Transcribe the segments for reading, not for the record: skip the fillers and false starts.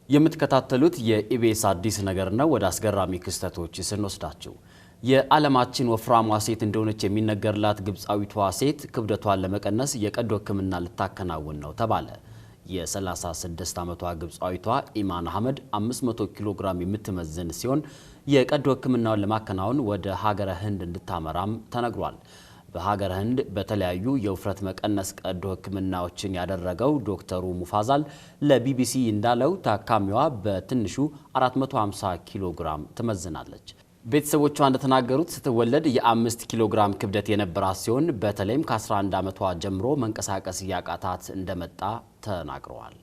የምትከታተሉት የኢቢኤስ አዲስ ነገር ነው። ወደ አስገራሚ ክስተቶች ስንወስዳችሁ የዓለማችን ወፍራሟ ሴት እንደሆነች የሚነገርላት ግብጻዊቷ ሴት ክብደቷን ለመቀነስ የቀዶ ሕክምና ልታከናውን ነው ተባለ። የ36 ዓመቷ ግብጻዊቷ ኢማን አህመድ 500 ኪሎ ግራም የምትመዝን ሲሆን የቀዶ ሕክምናውን ለማከናወን ወደ ሀገረ ህንድ እንድታመራም ተነግሯል። በሀገረ ህንድ በተለያዩ የውፍረት መቀነስ ቀዶ ሕክምናዎችን ያደረገው ዶክተሩ ሙፋዛል ለቢቢሲ እንዳለው ታካሚዋ በትንሹ 450 ኪሎ ግራም ትመዝናለች። ቤተሰቦቿ እንደተናገሩት ስትወለድ የ5 ኪሎ ግራም ክብደት የነበራት ሲሆን በተለይም ከ11 ዓመቷ ጀምሮ መንቀሳቀስ ያቃታት እንደመጣ ተናግረዋል።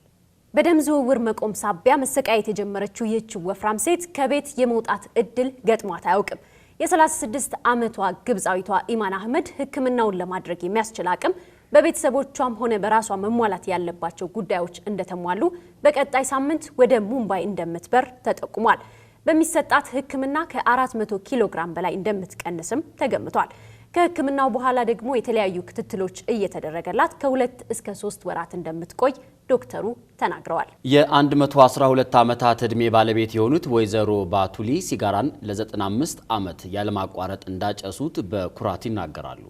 በደም ዝውውር መቆም ሳቢያ መሰቃየት የጀመረችው ይህች ወፍራም ሴት ከቤት የመውጣት እድል ገጥሟት አያውቅም። የ36 ዓመቷ ግብጻዊቷ ኢማን አህመድ ሕክምናውን ለማድረግ የሚያስችል አቅም በቤተሰቦቿም ሆነ በራሷ መሟላት ያለባቸው ጉዳዮች እንደተሟሉ በቀጣይ ሳምንት ወደ ሙምባይ እንደምትበር ተጠቁሟል። በሚሰጣት ሕክምና ከ400 ኪሎ ግራም በላይ እንደምትቀንስም ተገምቷል። ከሕክምናው በኋላ ደግሞ የተለያዩ ክትትሎች እየተደረገላት ከ2 እስከ 3 ወራት እንደምትቆይ ዶክተሩ ተናግረዋል። የ112 ዓመታት ዕድሜ ባለቤት የሆኑት ወይዘሮ ባቱሊ ሲጋራን ለ95 ዓመት ያለማቋረጥ እንዳጨሱት በኩራት ይናገራሉ።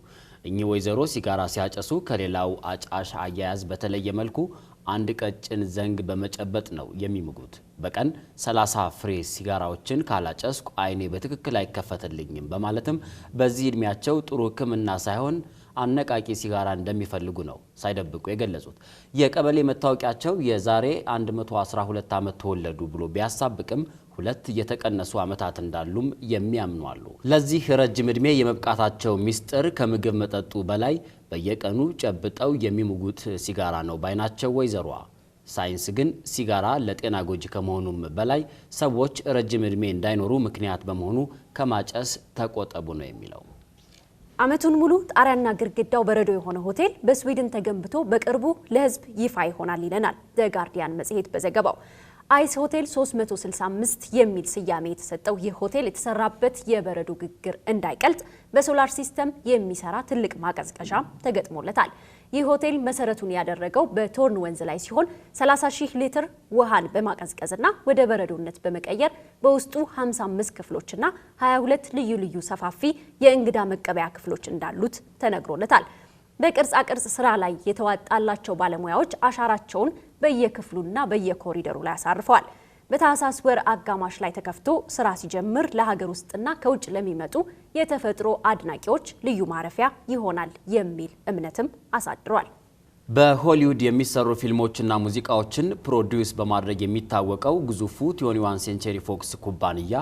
እኚህ ወይዘሮ ሲጋራ ሲያጨሱ ከሌላው አጫሽ አያያዝ በተለየ መልኩ አንድ ቀጭን ዘንግ በመጨበጥ ነው የሚምጉት። በቀን 30 ፍሬ ሲጋራዎችን ካላጨስኩ አይኔ በትክክል አይከፈትልኝም በማለትም በዚህ እድሜያቸው ጥሩ ሕክምና ሳይሆን አነቃቂ ሲጋራ እንደሚፈልጉ ነው ሳይደብቁ የገለጹት። የቀበሌ መታወቂያቸው የዛሬ 112 ዓመት ተወለዱ ብሎ ቢያሳብቅም 2 የተቀነሱ ዓመታት እንዳሉም የሚያምኑ አሉ። ለዚህ ረጅም ዕድሜ የመብቃታቸው ሚስጥር ከምግብ መጠጡ በላይ በየቀኑ ጨብጠው የሚሙጉት ሲጋራ ነው ባይናቸው ወይዘሮዋ። ሳይንስ ግን ሲጋራ ለጤና ጎጂ ከመሆኑም በላይ ሰዎች ረጅም ዕድሜ እንዳይኖሩ ምክንያት በመሆኑ ከማጨስ ተቆጠቡ ነው የሚለው። ዓመቱን ሙሉ ጣሪያና ግድግዳው በረዶ የሆነ ሆቴል በስዊድን ተገንብቶ በቅርቡ ለሕዝብ ይፋ ይሆናል ይለናል ዘ ጋርዲያን መጽሔት በዘገባው። አይስ ሆቴል 365 የሚል ስያሜ የተሰጠው ይህ ሆቴል የተሰራበት የበረዶ ግግር እንዳይቀልጥ በሶላር ሲስተም የሚሰራ ትልቅ ማቀዝቀዣ ተገጥሞለታል። ይህ ሆቴል መሰረቱን ያደረገው በቶርን ወንዝ ላይ ሲሆን 30,000 ሊትር ውሃን በማቀዝቀዝና ወደ በረዶነት በመቀየር በውስጡ 55 ክፍሎችና 22 ልዩ ልዩ ሰፋፊ የእንግዳ መቀበያ ክፍሎች እንዳሉት ተነግሮለታል። በቅርጻ ቅርጽ ስራ ላይ የተዋጣላቸው ባለሙያዎች አሻራቸውን በየክፍሉና በየኮሪደሩ ላይ አሳርፈዋል። በታህሳስ ወር አጋማሽ ላይ ተከፍቶ ስራ ሲጀምር ለሀገር ውስጥና ከውጭ ለሚመጡ የተፈጥሮ አድናቂዎች ልዩ ማረፊያ ይሆናል የሚል እምነትም አሳድሯል። በሆሊውድ የሚሰሩ ፊልሞችና ሙዚቃዎችን ፕሮዲዩስ በማድረግ የሚታወቀው ግዙፉ 21 ሴንቸሪ ፎክስ ኩባንያ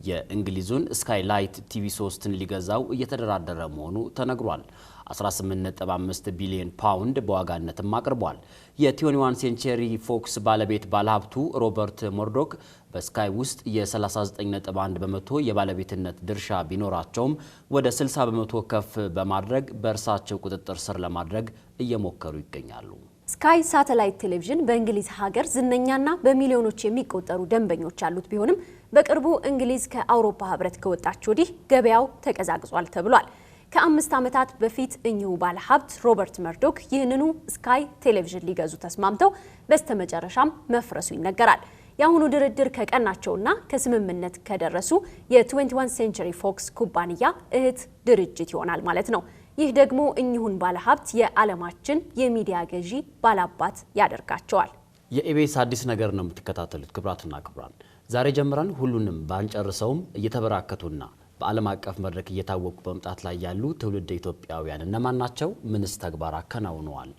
የእንግሊዙን ስካይላይት ቲቪ3ን ሊገዛው እየተደራደረ መሆኑ ተነግሯል። 18.5 ቢሊዮን ፓውንድ በዋጋነትም አቅርቧል። የ21 ሴንቸሪ ፎክስ ባለቤት ባለሀብቱ ሮበርት ሞርዶክ በስካይ ውስጥ የ39.1 በመቶ የባለቤትነት ድርሻ ቢኖራቸውም ወደ 60 በመቶ ከፍ በማድረግ በእርሳቸው ቁጥጥር ስር ለማድረግ እየሞከሩ ይገኛሉ። ስካይ ሳተላይት ቴሌቪዥን በእንግሊዝ ሀገር ዝነኛና በሚሊዮኖች የሚቆጠሩ ደንበኞች ያሉት ቢሆንም በቅርቡ እንግሊዝ ከአውሮፓ ህብረት ከወጣች ወዲህ ገበያው ተቀዛቅዟል ተብሏል። ከ5 ዓመታት በፊት እኚሁ ባለሀብት ሮበርት መርዶክ ይህንኑ ስካይ ቴሌቪዥን ሊገዙ ተስማምተው በስተመጨረሻም መፍረሱ ይነገራል። የአሁኑ ድርድር ከቀናቸውና ከስምምነት ከደረሱ የ21 ሴንቸሪ ፎክስ ኩባንያ እህት ድርጅት ይሆናል ማለት ነው። ይህ ደግሞ እኚሁን ባለሀብት የዓለማችን የሚዲያ ገዢ ባላባት ያደርጋቸዋል። የኢቢኤስ አዲስ ነገር ነው የምትከታተሉት። ክብራትና ክብራን ዛሬ ጀምረን ሁሉንም ባንጨርሰውም እየተበራከቱና በዓለም አቀፍ መድረክ እየታወቁ በመምጣት ላይ ያሉ ትውልድ ኢትዮጵያውያን እነማን ናቸው? ምንስ ተግባር አከናውነዋል?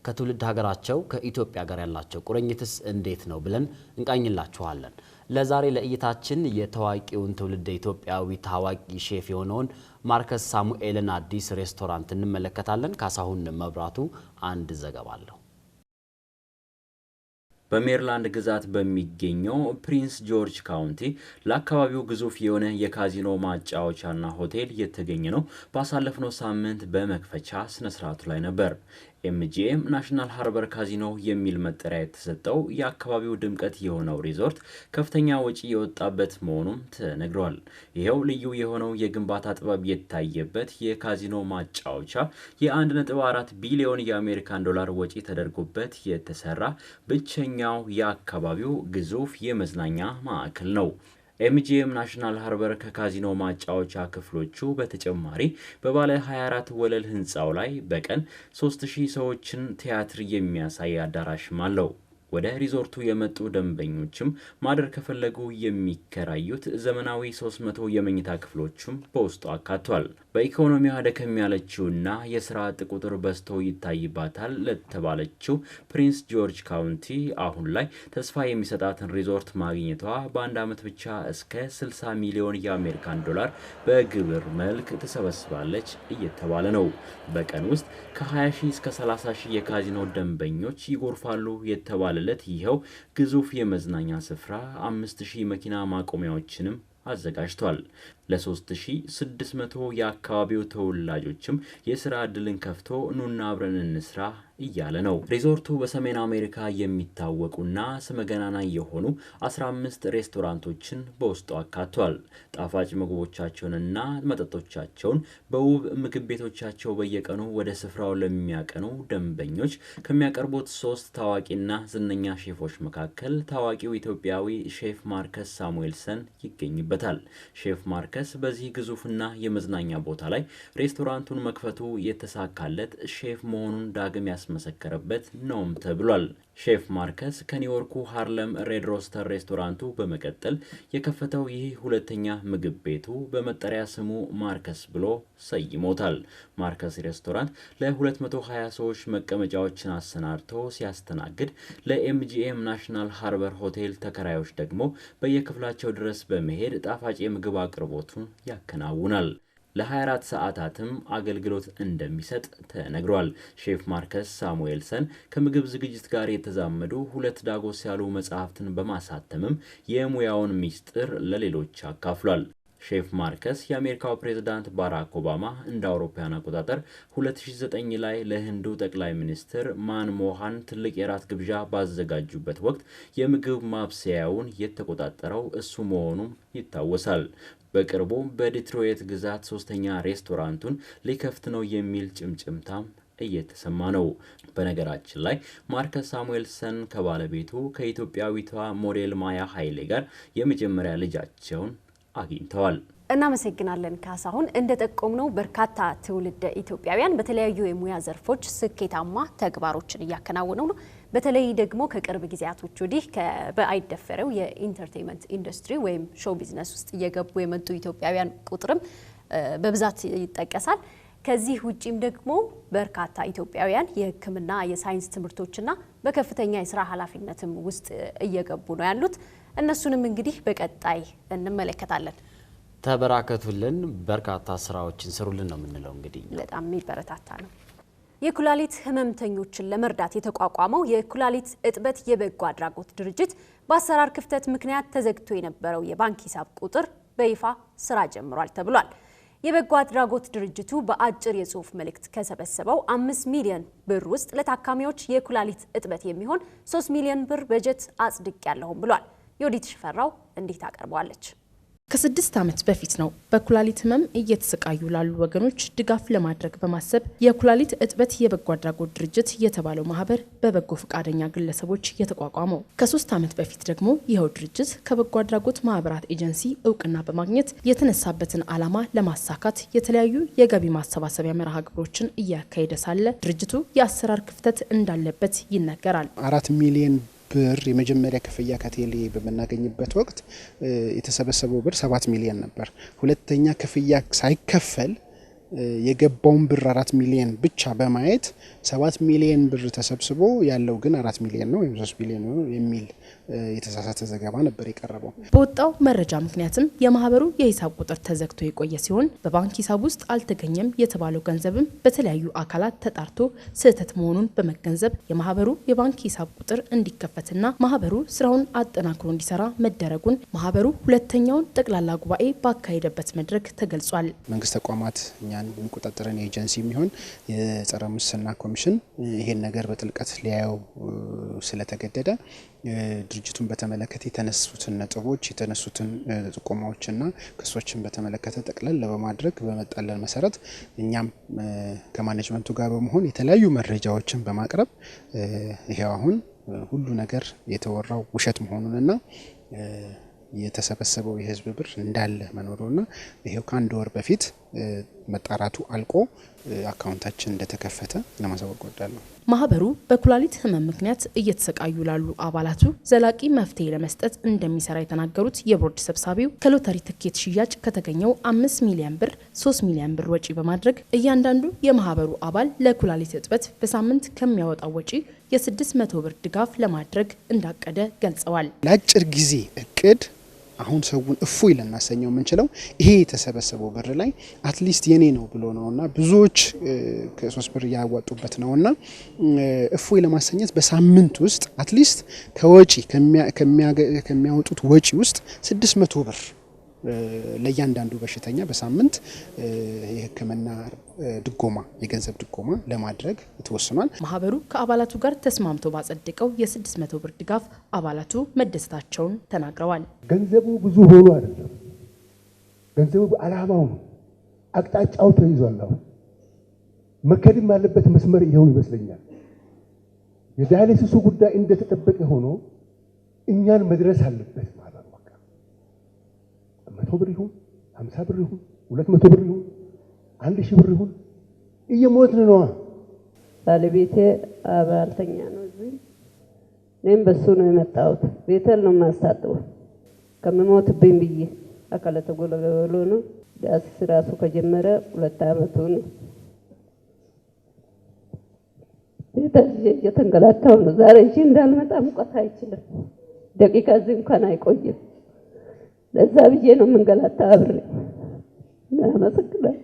ከትውልድ ሀገራቸው ከኢትዮጵያ ጋር ያላቸው ቁርኝትስ እንዴት ነው ብለን እንቃኝላችኋለን። ለዛሬ ለእይታችን የታዋቂውን ትውልድ ኢትዮጵያዊ ታዋቂ ሼፍ የሆነውን ማርከስ ሳሙኤልን አዲስ ሬስቶራንት እንመለከታለን። ካሳሁን መብራቱ አንድ ዘገባ አለው። በሜሪላንድ ግዛት በሚገኘው ፕሪንስ ጆርጅ ካውንቲ ለአካባቢው ግዙፍ የሆነ የካዚኖ ማጫወቻና ሆቴል የተገኘ ነው። ባሳለፍነው ሳምንት በመክፈቻ ስነ ስርዓቱ ላይ ነበር። ኤምጂኤም ናሽናል ሃርበር ካዚኖ የሚል መጠሪያ የተሰጠው የአካባቢው ድምቀት የሆነው ሪዞርት ከፍተኛ ወጪ የወጣበት መሆኑም ተነግሯል። ይኸው ልዩ የሆነው የግንባታ ጥበብ የታየበት የካዚኖ ማጫወቻ የ1.4 ቢሊዮን የአሜሪካን ዶላር ወጪ ተደርጎበት የተሰራ ብቸኛው የአካባቢው ግዙፍ የመዝናኛ ማዕከል ነው። ኤምጂኤም ናሽናል ሃርበር ከካዚኖ ማጫወቻ ክፍሎቹ በተጨማሪ በባለ 24 ወለል ህንፃው ላይ በቀን 3000 ሰዎችን ቲያትር የሚያሳይ አዳራሽም አለው። ወደ ሪዞርቱ የመጡ ደንበኞችም ማደር ከፈለጉ የሚከራዩት ዘመናዊ 300 የመኝታ ክፍሎችም በውስጡ አካቷል። በኢኮኖሚዋ ደከም ያለችውና የስራ አጥ ቁጥር በዝቶ ይታይባታል ለተባለችው ፕሪንስ ጆርጅ ካውንቲ አሁን ላይ ተስፋ የሚሰጣትን ሪዞርት ማግኘቷ በአንድ ዓመት ብቻ እስከ 60 ሚሊዮን የአሜሪካን ዶላር በግብር መልክ ትሰበስባለች እየተባለ ነው። በቀን ውስጥ ከ20 ሺህ እስከ 30 ሺህ የካዚኖ ደንበኞች ይጎርፋሉ የተባለለት ይኸው ግዙፍ የመዝናኛ ስፍራ 5000 መኪና ማቆሚያዎችንም አዘጋጅቷል። ለ3600 የአካባቢው ተወላጆችም የስራ ዕድልን ከፍቶ ኑና አብረን እንስራ እያለ ነው። ሪዞርቱ በሰሜን አሜሪካ የሚታወቁና ስመገናና የሆኑ 15 ሬስቶራንቶችን በውስጡ አካቷል። ጣፋጭ ምግቦቻቸውንና መጠጦቻቸውን በውብ ምግብ ቤቶቻቸው በየቀኑ ወደ ስፍራው ለሚያቀኑ ደንበኞች ከሚያቀርቡት 3 ታዋቂና ዝነኛ ሼፎች መካከል ታዋቂው ኢትዮጵያዊ ሼፍ ማርከስ ሳሙኤልሰን ይገኝበታል። ሼፍ ማርከስ በዚህ ግዙፍና የመዝናኛ ቦታ ላይ ሬስቶራንቱን መክፈቱ የተሳካለት ሼፍ መሆኑን ዳግም ያስመሰከረበት ነውም ተብሏል። ሼፍ ማርከስ ከኒውዮርኩ ሃርለም ሬድ ሮስተር ሬስቶራንቱ በመቀጠል የከፈተው ይህ ሁለተኛ ምግብ ቤቱ በመጠሪያ ስሙ ማርከስ ብሎ ሰይሞታል። ማርከስ ሬስቶራንት ለ220 ሰዎች መቀመጫዎችን አሰናድቶ ሲያስተናግድ፣ ለኤምጂኤም ናሽናል ሃርበር ሆቴል ተከራዮች ደግሞ በየክፍላቸው ድረስ በመሄድ ጣፋጭ የምግብ አቅርቦቱን ያከናውናል። ለ24 ሰዓታትም አገልግሎት እንደሚሰጥ ተነግሯል። ሼፍ ማርከስ ሳሙኤልሰን ከምግብ ዝግጅት ጋር የተዛመዱ 2 ዳጎስ ያሉ መጽሐፍትን በማሳተምም የሙያውን ሚስጥር ለሌሎች አካፍሏል። ሼፍ ማርከስ የአሜሪካው ፕሬዝዳንት ባራክ ኦባማ እንደ አውሮፓውያን አቆጣጠር 2009 ላይ ለህንዱ ጠቅላይ ሚኒስትር ማንሞሃን ትልቅ የራት ግብዣ ባዘጋጁበት ወቅት የምግብ ማብሰያውን የተቆጣጠረው እሱ መሆኑም ይታወሳል። በቅርቡ በዲትሮይት ግዛት 3ኛ ሬስቶራንቱን ሊከፍት ነው የሚል ጭምጭምታም እየተሰማ ነው። በነገራችን ላይ ማርከስ ሳሙኤልሰን ከባለቤቱ ከኢትዮጵያዊቷ ሞዴል ማያ ኃይሌ ጋር የመጀመሪያ ልጃቸውን አግኝተዋል። እናመሰግናለን ካሳሁን። እንደጠቆምነው በርካታ ትውልደ ኢትዮጵያውያን በተለያዩ የሙያ ዘርፎች ስኬታማ ተግባሮችን እያከናወኑ ነው። በተለይ ደግሞ ከቅርብ ጊዜያቶች ወዲህ በአይደፈረው የኢንተርቴይንመንት ኢንዱስትሪ ወይም ሾው ቢዝነስ ውስጥ እየገቡ የመጡ ኢትዮጵያውያን ቁጥርም በብዛት ይጠቀሳል። ከዚህ ውጪም ደግሞ በርካታ ኢትዮጵያውያን የሕክምና የሳይንስ ትምህርቶችና በከፍተኛ የስራ ኃላፊነትም ውስጥ እየገቡ ነው ያሉት። እነሱንም እንግዲህ በቀጣይ እንመለከታለን። ተበራከቱልን፣ በርካታ ስራዎችን ስሩልን ነው የምንለው። እንግዲህ በጣም የሚበረታታ ነው። የኩላሊት ህመምተኞችን ለመርዳት የተቋቋመው የኩላሊት እጥበት የበጎ አድራጎት ድርጅት በአሰራር ክፍተት ምክንያት ተዘግቶ የነበረው የባንክ ሂሳብ ቁጥር በይፋ ስራ ጀምሯል ተብሏል። የበጎ አድራጎት ድርጅቱ በአጭር የጽሁፍ መልእክት ከሰበሰበው 5 ሚሊዮን ብር ውስጥ ለታካሚዎች የኩላሊት እጥበት የሚሆን 3 ሚሊዮን ብር በጀት አጽድቅ ያለሁም ብሏል። ዮዲት ሽፈራው እንዲህ ታቀርበዋለች። ከ6 ዓመት በፊት ነው በኩላሊት ህመም እየተሰቃዩ ላሉ ወገኖች ድጋፍ ለማድረግ በማሰብ የኩላሊት እጥበት የበጎ አድራጎት ድርጅት የተባለው ማህበር በበጎ ፈቃደኛ ግለሰቦች የተቋቋመው። ከ3 ዓመት በፊት ደግሞ ይኸው ድርጅት ከበጎ አድራጎት ማህበራት ኤጀንሲ እውቅና በማግኘት የተነሳበትን ዓላማ ለማሳካት የተለያዩ የገቢ ማሰባሰቢያ መርሃ ግብሮችን እያካሄደ ሳለ ድርጅቱ የአሰራር ክፍተት እንዳለበት ይነገራል። 4 ሚሊዮን ብር የመጀመሪያ ክፍያ ከቴሌ በመናገኝበት ወቅት የተሰበሰበው ብር 7 ሚሊዮን ነበር። ሁለተኛ ክፍያ ሳይከፈል የገባውን ብር 4 ሚሊዮን ብቻ በማየት 7 ሚሊዮን ብር ተሰብስቦ ያለው ግን 4 ሚሊዮን ነው ወይም 3 ሚሊዮን ነው የሚል የተሳሳተ ዘገባ ነበር የቀረበው። በወጣው መረጃ ምክንያትም የማህበሩ የሂሳብ ቁጥር ተዘግቶ የቆየ ሲሆን በባንክ ሂሳብ ውስጥ አልተገኘም የተባለው ገንዘብም በተለያዩ አካላት ተጣርቶ ስህተት መሆኑን በመገንዘብ የማህበሩ የባንክ ሂሳብ ቁጥር እንዲከፈትና ማህበሩ ስራውን አጠናክሮ እንዲሰራ መደረጉን ማህበሩ ሁለተኛውን ጠቅላላ ጉባኤ ባካሄደበት መድረክ ተገልጿል። መንግስት ተቋማት እኛን የሚቆጣጠረን ኤጀንሲ የሚሆን የጸረ ሙስና ኮሚሽን ይሄን ነገር በጥልቀት ሊያየው ስለተገደደ ድርጅቱን በተመለከተ የተነሱትን ነጥቦች የተነሱትን ጥቆማዎችና ክሶችን በተመለከተ ጠቅለል በማድረግ በመጣለን መሰረት እኛም ከማኔጅመንቱ ጋር በመሆን የተለያዩ መረጃዎችን በማቅረብ ይሄው አሁን ሁሉ ነገር የተወራው ውሸት መሆኑንና የተሰበሰበው የህዝብ ብር እንዳለ መኖሩና ይሄው ከአንድ ወር በፊት መጣራቱ አልቆ አካውንታችን እንደተከፈተ ለማሳወቅ ወዳለሁ። ማህበሩ በኩላሊት ህመም ምክንያት እየተሰቃዩ ላሉ አባላቱ ዘላቂ መፍትሄ ለመስጠት እንደሚሰራ የተናገሩት የቦርድ ሰብሳቢው ከሎተሪ ትኬት ሽያጭ ከተገኘው 5 ሚሊዮን ብር 3 ሚሊዮን ብር ወጪ በማድረግ እያንዳንዱ የማህበሩ አባል ለኩላሊት እጥበት በሳምንት ከሚያወጣው ወጪ የ600 ብር ድጋፍ ለማድረግ እንዳቀደ ገልጸዋል። ለአጭር ጊዜ እቅድ አሁን ሰውን እፎይ ልናሰኘው የምንችለው ይሄ የተሰበሰበው ብር ላይ አትሊስት የኔ ነው ብሎ ነውና ብዙዎች ከ3 ብር ያዋጡበት ነውና እፎይ ለማሰኘት በሳምንት ውስጥ አትሊስት ከወጪ ከሚያወጡት ወጪ ውስጥ 600 ብር ለእያንዳንዱ በሽተኛ በሳምንት የሕክምና ድጎማ የገንዘብ ድጎማ ለማድረግ ተወስኗል። ማህበሩ ከአባላቱ ጋር ተስማምቶ ባጸደቀው የ600 ብር ድጋፍ አባላቱ መደሰታቸውን ተናግረዋል። ገንዘቡ ብዙ ሆኖ አይደለም፣ ገንዘቡ አላማው ነው፣ አቅጣጫው ተይዟል። አሁን መከድም ያለበት መስመር ይሄው ይመስለኛል። የዳያሊሲሱ ጉዳይ እንደተጠበቀ ሆኖ እኛን መድረስ አለበት ማለት ነው። 100 ብር ይሁን 50 ብር ይሁን 200 ብር ይሁን 1000 ብር ይሁን እየሞትን ነው። ባለቤቴ አባልተኛ ነው። እኔም በሱ ነው የመጣሁት። ቤተል ነው የማስታጥበው ከመሞትብኝ ብዬ አካለ ተጎለጎሎ ነው። ዳያሊሲስ ራሱ ከጀመረ 2 ዓመቱ ነው። ቤተል እየተንገላታው ነው። ዛሬ እንጂ እንዳልመጣ ሙቀት አይችልም። ደቂቃ እዚህ እንኳን አይቆይም። ለዛ ብዬ ነው መንገላታ አብሬ አመሰግናለሁ።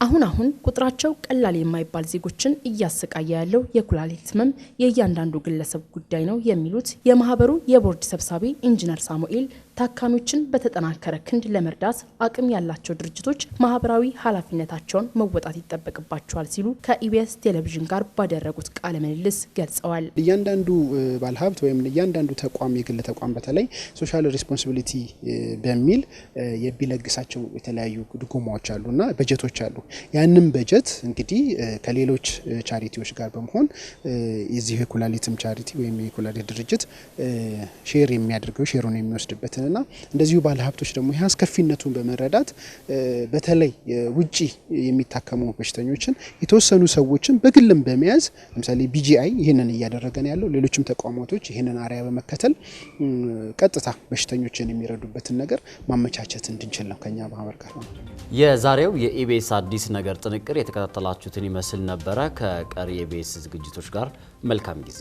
አሁን ቁጥራቸው ቀላል የማይባል ዜጎችን እያሰቃየ ያለው የኩላሊት ህመም የእያንዳንዱ ግለሰብ ጉዳይ ነው የሚሉት የማህበሩ የቦርድ ሰብሳቢ ኢንጂነር ሳሙኤል ታካሚዎችን በተጠናከረ ክንድ ለመርዳት አቅም ያላቸው ድርጅቶች ማህበራዊ ኃላፊነታቸውን መወጣት ይጠበቅባቸዋል ሲሉ ከኢቢኤስ ቴሌቪዥን ጋር ባደረጉት ቃለ ምልልስ ገልጸዋል። እያንዳንዱ ባለሀብት ወይም እያንዳንዱ ተቋም የግል ተቋም በተለይ ሶሻል ሪስፖንሲቢሊቲ በሚል የሚለግሳቸው የተለያዩ ድጎማዎች አሉና በጀቶች አሉ። ያንን በጀት እንግዲህ ከሌሎች ቻሪቲዎች ጋር በመሆን የዚህ የኩላሊትም ቻሪቲ ወይም የኩላሊት ድርጅት ሼር የሚያደርገው ሼሩን የሚወስድበትና እንደዚሁ ባለሀብቶች ደግሞ ይህ አስከፊነቱን በመረዳት በተለይ ውጪ የሚታከሙ በሽተኞችን የተወሰኑ ሰዎችን በግልም በመያዝ ለምሳሌ ቢጂአይ ይህንን እያደረገ ነው ያለው። ሌሎችም ተቋማቶች ይህንን አሪያ በመከተል ቀጥታ በሽተኞችን የሚረዱበትን ነገር ማመቻቸት እንድንችል ነው ከኛ ማህበር ጋር ነው። የዛሬው የኢቢኤስ አዲስ ነገር ጥንቅር የተከታተላችሁትን ይመስል ነበረ። ከቀሪ የኢቢኤስ ዝግጅቶች ጋር መልካም ጊዜ